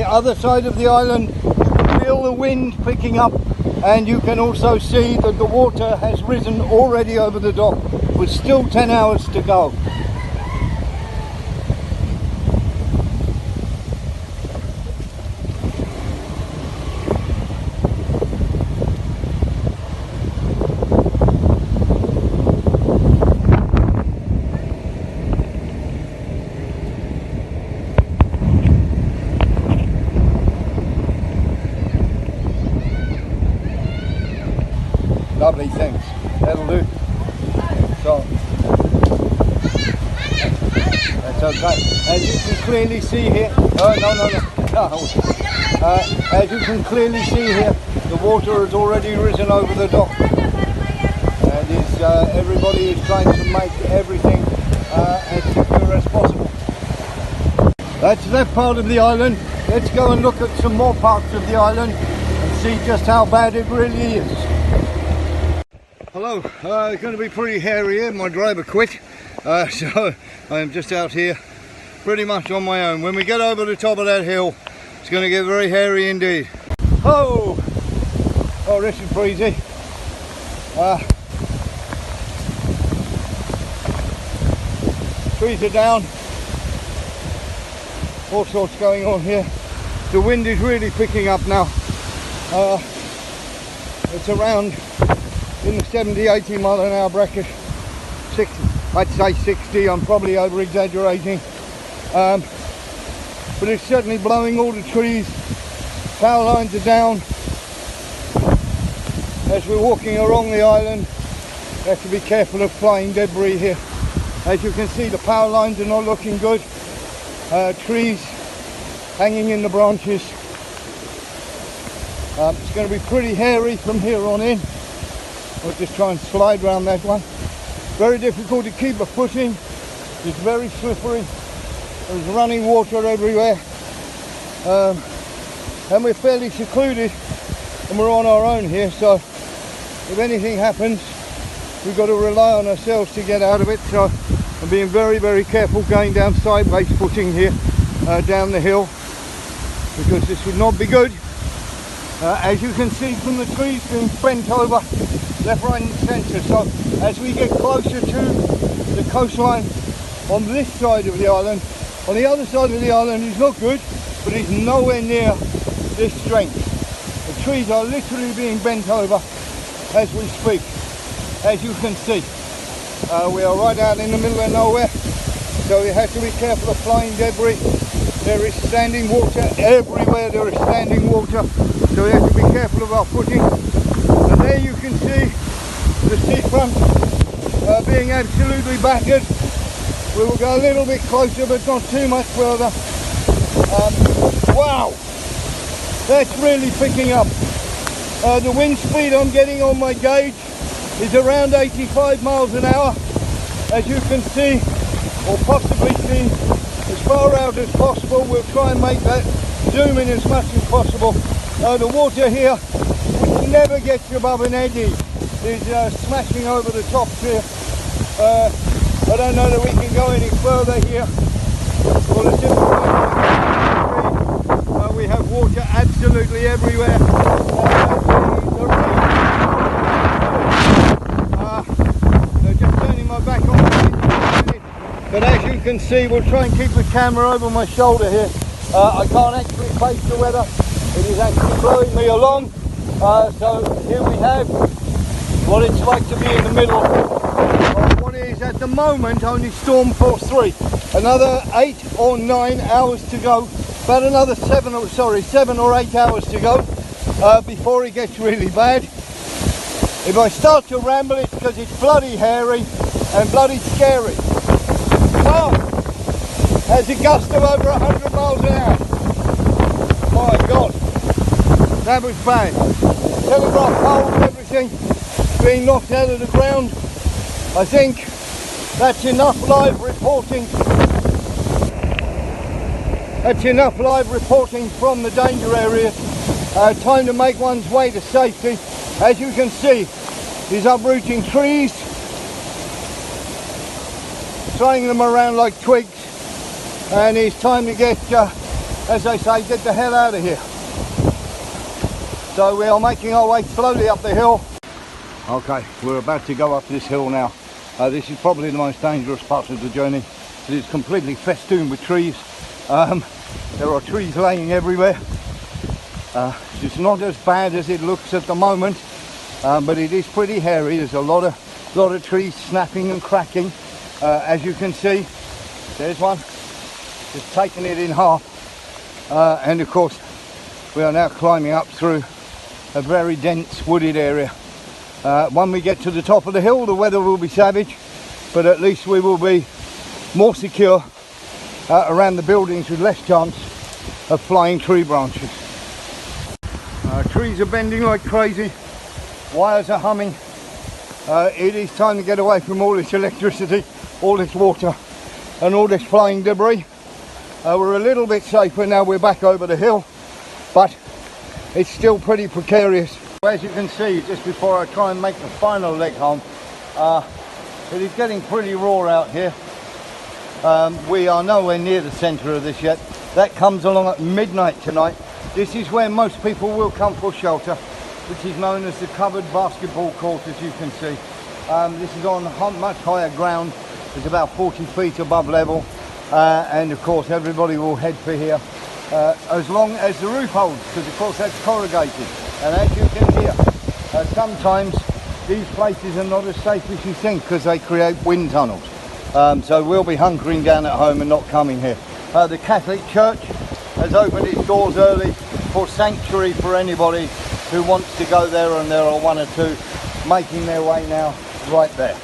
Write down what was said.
other side of the island, feel the wind picking up, and you can also see that the water has risen already over the dock with still 10 hours to go. Lovely, thanks. That'll do. So, that's okay. As you can clearly see here, as you can clearly see here, the water has already risen over the dock. And everybody is trying to make everything as secure as possible. That's that part of the island. Let's go and look at some more parts of the island and see just how bad it really is. Hello, it's going to be pretty hairy here. My driver quit, so I'm just out here pretty much on my own. When we get over the top of that hill, it's going to get very hairy indeed. Oh, this is breezy. Trees are down, all sorts going on here. The wind is really picking up now. It's around in the 70-80 mile an hour bracket. 60, I'd say 60, I'm probably over exaggerating, but it's certainly blowing all the trees. Power lines are down. As we're walking along the island, we have to be careful of flying debris here. As you can see, the power lines are not looking good. Trees hanging in the branches. It's going to be pretty hairy from here on in. We'll just try and slide around that one. Very difficult to keep a footing. It's very slippery. There's running water everywhere. And we're fairly secluded and we're on our own here, so if anything happens, we've got to rely on ourselves to get out of it. So I'm being very, very careful going down sideways footing here down the hill, because this would not be good. As you can see from the trees being bent over left, right and centre. So as we get closer to the coastline on this side of the island, on the other side of the island is not good, but it's nowhere near this strength. The trees are literally being bent over as we speak. As you can see, we are right out in the middle of nowhere, so we have to be careful of flying debris. There is standing water everywhere. There is standing water, so we have to be careful of our footing. And there you can see the seafront being absolutely battered. We will go a little bit closer, but not too much further. Wow, that's really picking up. The wind speed I'm getting on my gauge is around 85 miles an hour. As you can see, or possibly see, as far out as possible. We'll try and make that zoom in as much as possible. The water here, which never gets above an eddy, is smashing over the tops here. I don't know that we can go any further here. For the simple reason we have water absolutely everywhere. Just turning my back on the, but as you can see, we'll try and keep the camera over my shoulder here. I can't actually face the weather. It is actually blowing me along. So here we have what it's like to be in the middle of what is at the moment only storm force 3. Another 8 or 9 hours to go. About another 7 or 8 hours to go before it gets really bad. If I start to ramble, it's because it's bloody hairy and bloody scary. Wow, has a gust of over 100 miles an hour. My God, that was bad. Telegraph poles, everything being knocked out of the ground. I think that's enough live reporting. That's enough live reporting from the danger areas. Time to make one's way to safety. As you can see, he's uprooting trees, throwing them around like twigs, and it's time to get as they say, get the hell out of here. So we are making our way slowly up the hill. Okay, we're about to go up this hill now. This is probably the most dangerous part of the journey. It is completely festooned with trees. There are trees laying everywhere. It's not as bad as it looks at the moment, but it is pretty hairy. There's a lot of trees snapping and cracking. As you can see, there's one just taking it in half. And of course, we are now climbing up through a very dense wooded area. When we get to the top of the hill, the weather will be savage, but at least we will be more secure around the buildings with less chance of flying tree branches. Trees are bending like crazy, wires are humming. It is time to get away from all this electricity, all this water and all this flying debris. We're a little bit safer now we're back over the hill, but it's still pretty precarious. As you can see, just before I try and make the final leg home, it is getting pretty raw out here. We are nowhere near the centre of this yet. That comes along at midnight tonight. This is where most people will come for shelter, which is known as the covered basketball court, as you can see. This is on much higher ground. It's about 40 feet above level, and of course everybody will head for here as long as the roof holds, because of course that's corrugated. And as you can hear, sometimes these places are not as safe as you think because they create wind tunnels. So we'll be hunkering down at home and not coming here. The Catholic Church has opened its doors early for sanctuary for anybody who wants to go there, and there are one or two making their way now right there.